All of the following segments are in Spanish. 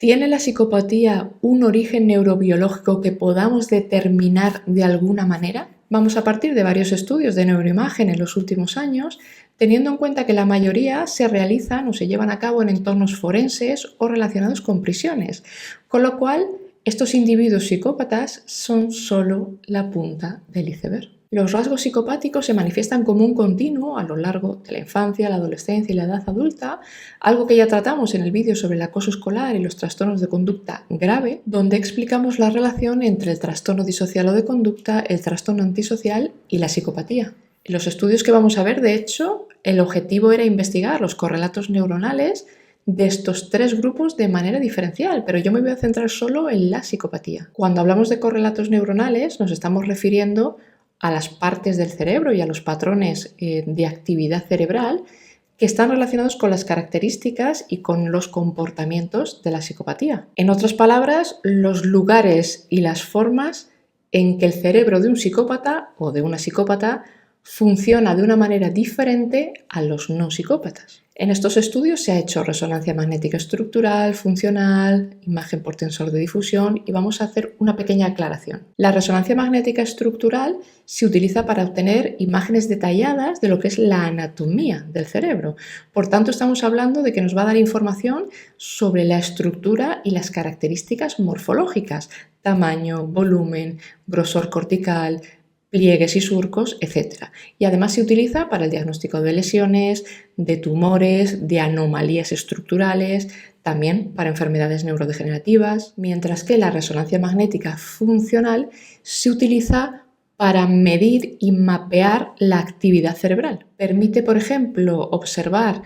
¿Tiene la psicopatía un origen neurobiológico que podamos determinar de alguna manera? Vamos a partir de varios estudios de neuroimagen en los últimos años, teniendo en cuenta que la mayoría se realizan o se llevan a cabo en entornos forenses o relacionados con prisiones, con lo cual estos individuos psicópatas son solo la punta del iceberg. Los rasgos psicopáticos se manifiestan como un continuo a lo largo de la infancia, la adolescencia y la edad adulta, algo que ya tratamos en el vídeo sobre el acoso escolar y los trastornos de conducta grave, donde explicamos la relación entre el trastorno disocial o de conducta, el trastorno antisocial y la psicopatía. En los estudios que vamos a ver, de hecho, el objetivo era investigar los correlatos neuronales de estos tres grupos de manera diferencial, pero yo me voy a centrar solo en la psicopatía. Cuando hablamos de correlatos neuronales, nos estamos refiriendo a las partes del cerebro y a los patrones de actividad cerebral que están relacionados con las características y con los comportamientos de la psicopatía. En otras palabras, los lugares y las formas en que el cerebro de un psicópata o de una psicópata funciona de una manera diferente a los no psicópatas. En estos estudios se ha hecho resonancia magnética estructural, funcional, imagen por tensor de difusión y vamos a hacer una pequeña aclaración. La resonancia magnética estructural se utiliza para obtener imágenes detalladas de lo que es la anatomía del cerebro. Por tanto, estamos hablando de que nos va a dar información sobre la estructura y las características morfológicas, tamaño, volumen, grosor cortical, pliegues y surcos, etc. Y además se utiliza para el diagnóstico de lesiones, de tumores, de anomalías estructurales, también para enfermedades neurodegenerativas, mientras que la resonancia magnética funcional se utiliza para medir y mapear la actividad cerebral. Permite, por ejemplo, observar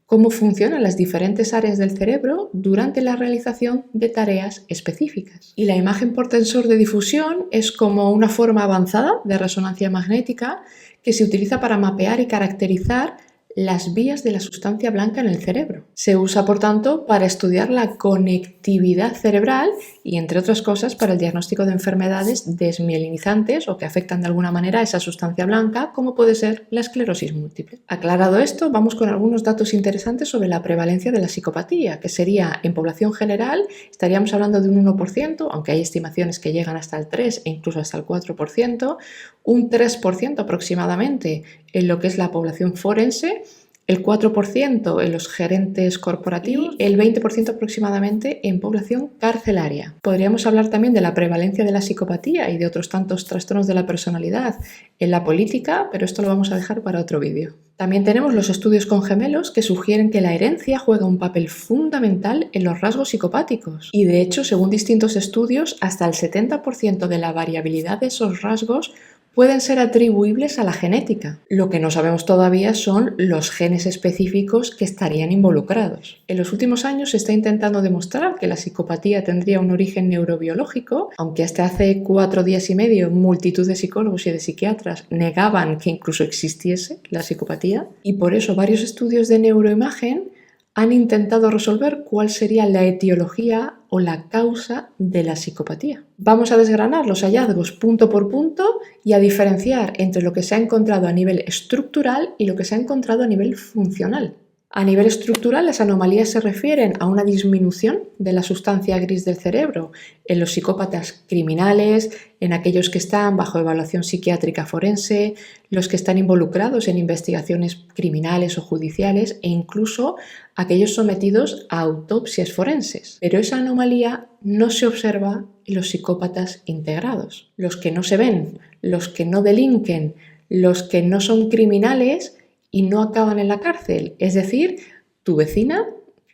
cómo funcionan las diferentes áreas del cerebro durante la realización de tareas específicas. Y la imagen por tensor de difusión es como una forma avanzada de resonancia magnética que se utiliza para mapear y caracterizar las vías de la sustancia blanca en el cerebro. Se usa, por tanto, para estudiar la conectividad cerebral y, entre otras cosas, para el diagnóstico de enfermedades desmielinizantes o que afectan de alguna manera a esa sustancia blanca, como puede ser la esclerosis múltiple. Aclarado esto, vamos con algunos datos interesantes sobre la prevalencia de la psicopatía, que sería, en población general, estaríamos hablando de un 1%, aunque hay estimaciones que llegan hasta el 3% e incluso hasta el 4%, un 3% aproximadamente en lo que es la población forense, el 4% en los gerentes corporativos, el 20% aproximadamente en población carcelaria. Podríamos hablar también de la prevalencia de la psicopatía y de otros tantos trastornos de la personalidad en la política, pero esto lo vamos a dejar para otro vídeo. También tenemos los estudios con gemelos que sugieren que la herencia juega un papel fundamental en los rasgos psicopáticos. Y de hecho, según distintos estudios, hasta el 70% de la variabilidad de esos rasgos pueden ser atribuibles a la genética. Lo que no sabemos todavía son los genes específicos que estarían involucrados. En los últimos años se está intentando demostrar que la psicopatía tendría un origen neurobiológico, aunque hasta hace 4 días y medio multitud de psicólogos y de psiquiatras negaban que incluso existiese la psicopatía, y por eso varios estudios de neuroimagen han intentado resolver cuál sería la etiología o la causa de la psicopatía. Vamos a desgranar los hallazgos punto por punto y a diferenciar entre lo que se ha encontrado a nivel estructural y lo que se ha encontrado a nivel funcional. A nivel estructural, las anomalías se refieren a una disminución de la sustancia gris del cerebro en los psicópatas criminales, en aquellos que están bajo evaluación psiquiátrica forense, los que están involucrados en investigaciones criminales o judiciales e incluso aquellos sometidos a autopsias forenses. Pero esa anomalía no se observa en los psicópatas integrados. Los que no se ven, los que no delinquen, los que no son criminales y no acaban en la cárcel, es decir, tu vecina,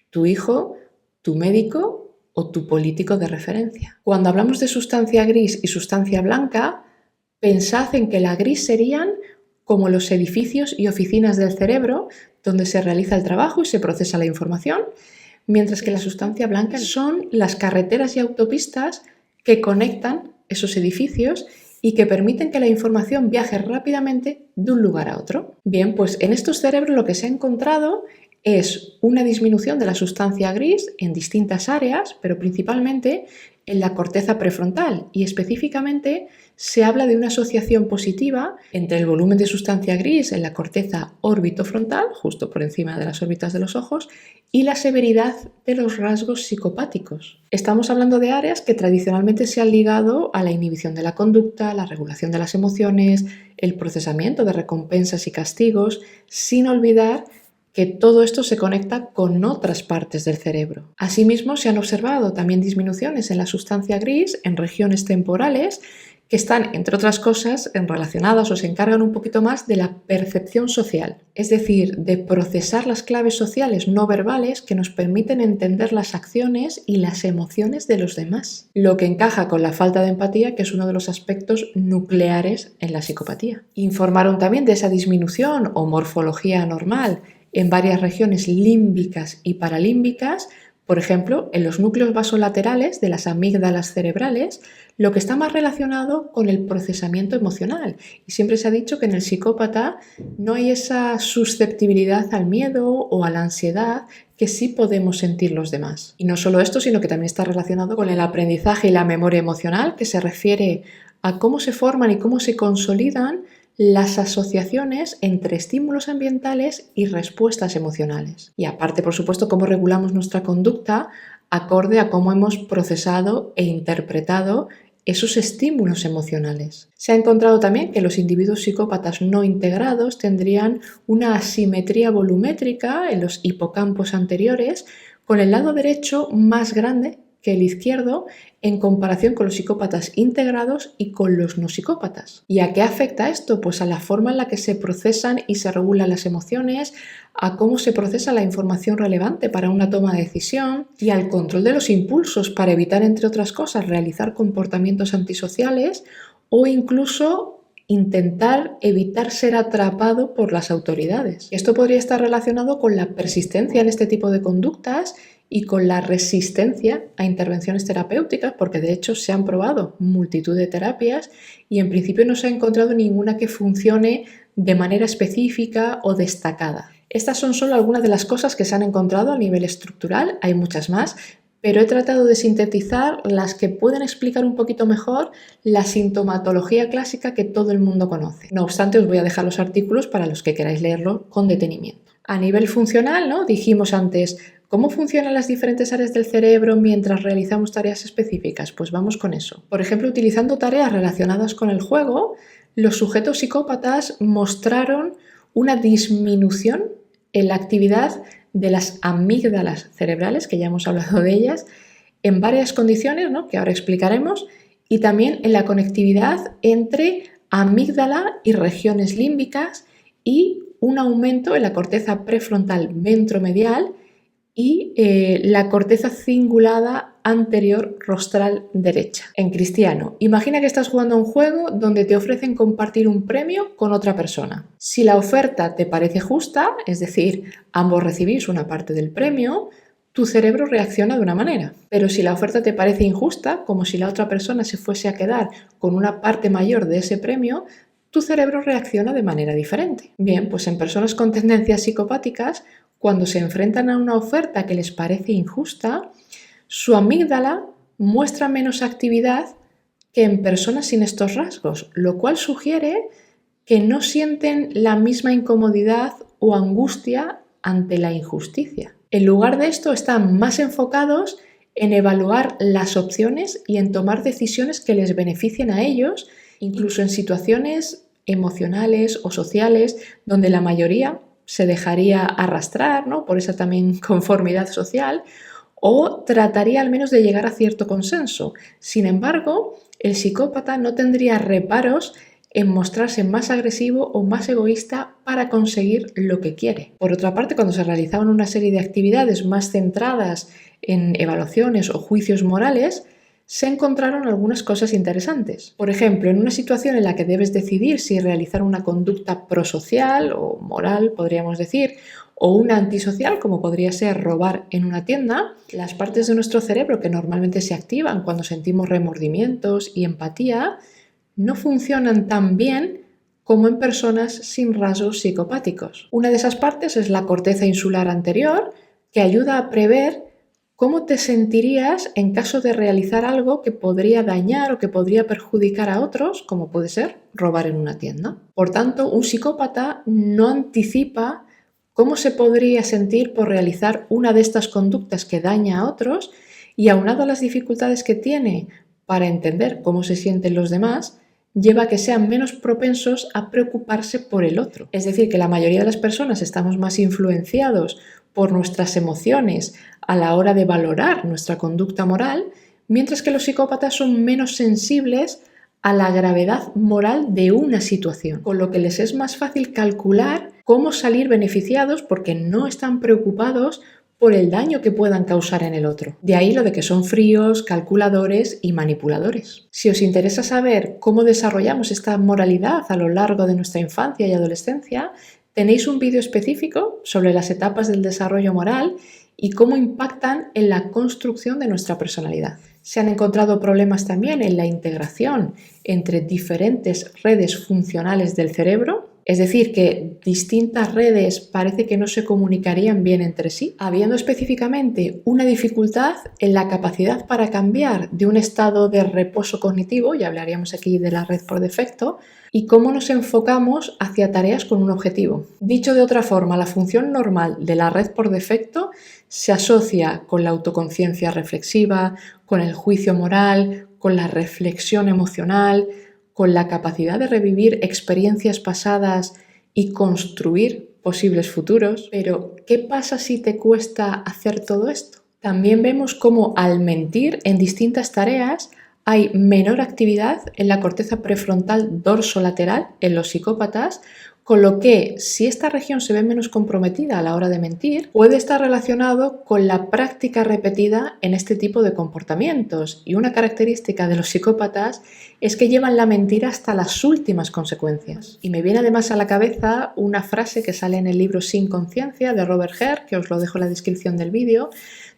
tu hijo, tu médico o tu político de referencia. Cuando hablamos de sustancia gris y sustancia blanca, pensad en que la gris serían como los edificios y oficinas del cerebro donde se realiza el trabajo y se procesa la información, mientras que la sustancia blanca son las carreteras y autopistas que conectan esos edificios y que permiten que la información viaje rápidamente de un lugar a otro. Bien, pues en estos cerebros lo que se ha encontrado es una disminución de la sustancia gris en distintas áreas, pero principalmente en la corteza prefrontal, y específicamente se habla de una asociación positiva entre el volumen de sustancia gris en la corteza orbitofrontal, justo por encima de las órbitas de los ojos, y la severidad de los rasgos psicopáticos. Estamos hablando de áreas que tradicionalmente se han ligado a la inhibición de la conducta, la regulación de las emociones, el procesamiento de recompensas y castigos, sin olvidar que todo esto se conecta con otras partes del cerebro. Asimismo, se han observado también disminuciones en la sustancia gris en regiones temporales que están, entre otras cosas, relacionadas o se encargan un poquito más de la percepción social, es decir, de procesar las claves sociales no verbales que nos permiten entender las acciones y las emociones de los demás, lo que encaja con la falta de empatía, que es uno de los aspectos nucleares en la psicopatía. Informaron también de esa disminución o morfología anormal en varias regiones límbicas y paralímbicas, por ejemplo, en los núcleos vasolaterales de las amígdalas cerebrales, lo que está más relacionado con el procesamiento emocional. Y siempre se ha dicho que en el psicópata no hay esa susceptibilidad al miedo o a la ansiedad que sí podemos sentir los demás. Y no solo esto, sino que también está relacionado con el aprendizaje y la memoria emocional, que se refiere a cómo se forman y cómo se consolidan las asociaciones entre estímulos ambientales y respuestas emocionales. Y aparte, por supuesto, cómo regulamos nuestra conducta acorde a cómo hemos procesado e interpretado esos estímulos emocionales. Se ha encontrado también que los individuos psicópatas no integrados tendrían una asimetría volumétrica en los hipocampos anteriores, con el lado derecho más grande que el izquierdo en comparación con los psicópatas integrados y con los no psicópatas. ¿Y a qué afecta esto? Pues a la forma en la que se procesan y se regulan las emociones, a cómo se procesa la información relevante para una toma de decisión y al control de los impulsos para evitar, entre otras cosas, realizar comportamientos antisociales o incluso intentar evitar ser atrapado por las autoridades. Esto podría estar relacionado con la persistencia en este tipo de conductas y con la resistencia a intervenciones terapéuticas, porque de hecho se han probado multitud de terapias y en principio no se ha encontrado ninguna que funcione de manera específica o destacada. Estas son solo algunas de las cosas que se han encontrado a nivel estructural, hay muchas más, pero he tratado de sintetizar las que pueden explicar un poquito mejor la sintomatología clásica que todo el mundo conoce. No obstante, os voy a dejar los artículos para los que queráis leerlo con detenimiento. A nivel funcional, ¿no? Dijimos antes, ¿cómo funcionan las diferentes áreas del cerebro mientras realizamos tareas específicas? Pues vamos con eso. Por ejemplo, utilizando tareas relacionadas con el juego, los sujetos psicópatas mostraron una disminución en la actividad de las amígdalas cerebrales, que ya hemos hablado de ellas, en varias condiciones, ¿no?, que ahora explicaremos, y también en la conectividad entre amígdala y regiones límbicas y un aumento en la corteza prefrontal ventromedial y la corteza cingulada anterior rostral derecha. En cristiano, imagina que estás jugando a un juego donde te ofrecen compartir un premio con otra persona. Si la oferta te parece justa, es decir, ambos recibís una parte del premio, tu cerebro reacciona de una manera. Pero si la oferta te parece injusta, como si la otra persona se fuese a quedar con una parte mayor de ese premio, tu cerebro reacciona de manera diferente. Bien, pues en personas con tendencias psicopáticas, cuando se enfrentan a una oferta que les parece injusta, su amígdala muestra menos actividad que en personas sin estos rasgos, lo cual sugiere que no sienten la misma incomodidad o angustia ante la injusticia. En lugar de esto, están más enfocados en evaluar las opciones y en tomar decisiones que les beneficien a ellos, incluso en situaciones emocionales o sociales donde la mayoría se dejaría arrastrar, ¿no?, por esa también conformidad social, o trataría al menos de llegar a cierto consenso. Sin embargo, el psicópata no tendría reparos en mostrarse más agresivo o más egoísta para conseguir lo que quiere. Por otra parte, cuando se realizaban una serie de actividades más centradas en evaluaciones o juicios morales, se encontraron algunas cosas interesantes. Por ejemplo, en una situación en la que debes decidir si realizar una conducta prosocial o moral, podríamos decir, o una antisocial, como podría ser robar en una tienda, las partes de nuestro cerebro que normalmente se activan cuando sentimos remordimientos y empatía no funcionan tan bien como en personas sin rasgos psicopáticos. Una de esas partes es la corteza insular anterior, que ayuda a prever cómo te sentirías en caso de realizar algo que podría dañar o que podría perjudicar a otros, como puede ser robar en una tienda. Por tanto, un psicópata no anticipa cómo se podría sentir por realizar una de estas conductas que daña a otros y, aunado a las dificultades que tiene para entender cómo se sienten los demás, lleva a que sean menos propensos a preocuparse por el otro. Es decir, que la mayoría de las personas estamos más influenciados por nuestras emociones a la hora de valorar nuestra conducta moral, mientras que los psicópatas son menos sensibles a la gravedad moral de una situación, con lo que les es más fácil calcular cómo salir beneficiados porque no están preocupados por el daño que puedan causar en el otro. De ahí lo de que son fríos, calculadores y manipuladores. Si os interesa saber cómo desarrollamos esta moralidad a lo largo de nuestra infancia y adolescencia, tenéis un vídeo específico sobre las etapas del desarrollo moral y cómo impactan en la construcción de nuestra personalidad. Se han encontrado problemas también en la integración entre diferentes redes funcionales del cerebro, es decir, que distintas redes parece que no se comunicarían bien entre sí, habiendo específicamente una dificultad en la capacidad para cambiar de un estado de reposo cognitivo, ya hablaríamos aquí de la red por defecto, y cómo nos enfocamos hacia tareas con un objetivo. Dicho de otra forma, la función normal de la red por defecto se asocia con la autoconciencia reflexiva, con el juicio moral, con la reflexión emocional, con la capacidad de revivir experiencias pasadas y construir posibles futuros. Pero, ¿qué pasa si te cuesta hacer todo esto? También vemos cómo al mentir en distintas tareas hay menor actividad en la corteza prefrontal dorsolateral en los psicópatas, con lo que, si esta región se ve menos comprometida a la hora de mentir, puede estar relacionado con la práctica repetida en este tipo de comportamientos. Y una característica de los psicópatas es que llevan la mentira hasta las últimas consecuencias. Y me viene además a la cabeza una frase que sale en el libro Sin conciencia de Robert Herr, que os lo dejo en la descripción del vídeo,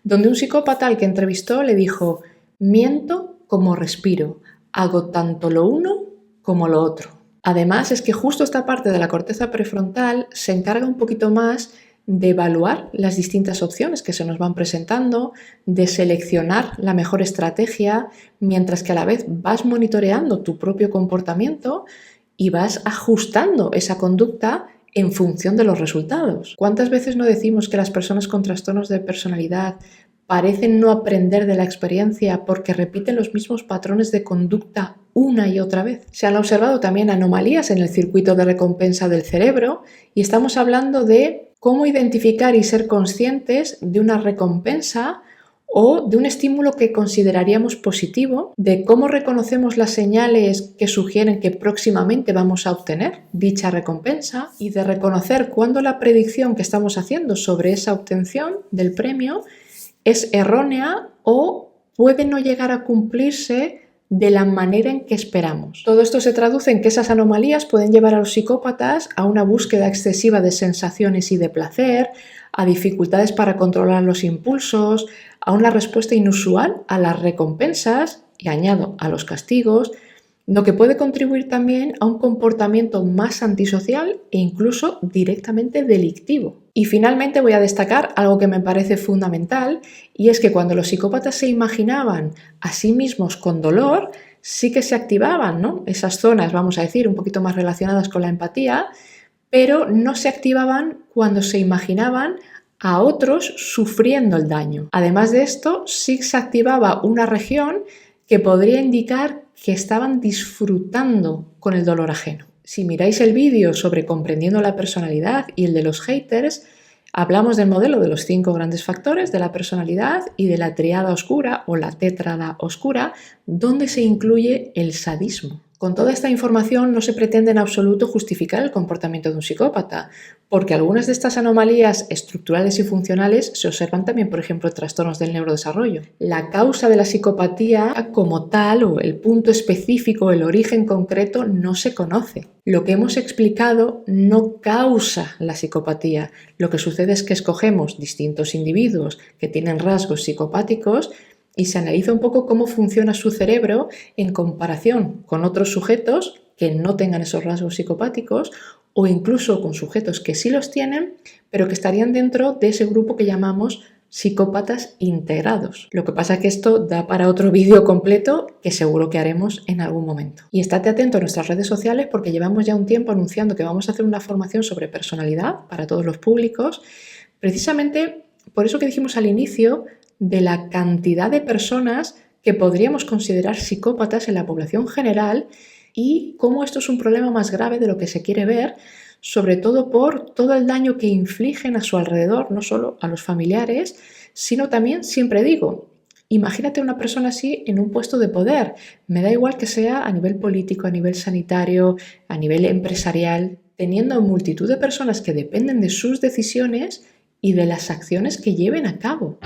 donde un psicópata al que entrevistó le dijo: miento como respiro, hago tanto lo uno como lo otro. Además, es que justo esta parte de la corteza prefrontal se encarga un poquito más de evaluar las distintas opciones que se nos van presentando, de seleccionar la mejor estrategia, mientras que a la vez vas monitoreando tu propio comportamiento y vas ajustando esa conducta en función de los resultados. ¿Cuántas veces no decimos que las personas con trastornos de personalidad parecen no aprender de la experiencia porque repiten los mismos patrones de conducta una y otra vez? Se han observado también anomalías en el circuito de recompensa del cerebro y estamos hablando de cómo identificar y ser conscientes de una recompensa o de un estímulo que consideraríamos positivo, de cómo reconocemos las señales que sugieren que próximamente vamos a obtener dicha recompensa y de reconocer cuándo la predicción que estamos haciendo sobre esa obtención del premio es errónea o puede no llegar a cumplirse de la manera en que esperamos. Todo esto se traduce en que esas anomalías pueden llevar a los psicópatas a una búsqueda excesiva de sensaciones y de placer, a dificultades para controlar los impulsos, a una respuesta inusual a las recompensas y, añado, a los castigos, lo que puede contribuir también a un comportamiento más antisocial e incluso directamente delictivo. Y finalmente voy a destacar algo que me parece fundamental, y es que cuando los psicópatas se imaginaban a sí mismos con dolor, sí que se activaban, ¿no?, esas zonas, vamos a decir, un poquito más relacionadas con la empatía, pero no se activaban cuando se imaginaban a otros sufriendo el daño. Además de esto, sí se activaba una región que podría indicar que estaban disfrutando con el dolor ajeno. Si miráis el vídeo sobre comprendiendo la personalidad y el de los haters, hablamos del modelo de los 5 grandes factores de la personalidad y de la triada oscura o la tétrada oscura, donde se incluye el sadismo. Con toda esta información no se pretende en absoluto justificar el comportamiento de un psicópata, porque algunas de estas anomalías estructurales y funcionales se observan también, por ejemplo, en trastornos del neurodesarrollo. La causa de la psicopatía como tal, o el punto específico, el origen concreto, no se conoce. Lo que hemos explicado no causa la psicopatía. Lo que sucede es que escogemos distintos individuos que tienen rasgos psicopáticos y se analiza un poco cómo funciona su cerebro en comparación con otros sujetos que no tengan esos rasgos psicopáticos o incluso con sujetos que sí los tienen, pero que estarían dentro de ese grupo que llamamos psicópatas integrados. Lo que pasa es que esto da para otro vídeo completo que seguro que haremos en algún momento. Y estate atento a nuestras redes sociales porque llevamos ya un tiempo anunciando que vamos a hacer una formación sobre personalidad para todos los públicos, precisamente por eso que dijimos al inicio de la cantidad de personas que podríamos considerar psicópatas en la población general y cómo esto es un problema más grave de lo que se quiere ver, sobre todo por todo el daño que infligen a su alrededor, no solo a los familiares, sino también, siempre digo, imagínate una persona así en un puesto de poder. Me da igual que sea a nivel político, a nivel sanitario, a nivel empresarial, teniendo multitud de personas que dependen de sus decisiones y de las acciones que lleven a cabo.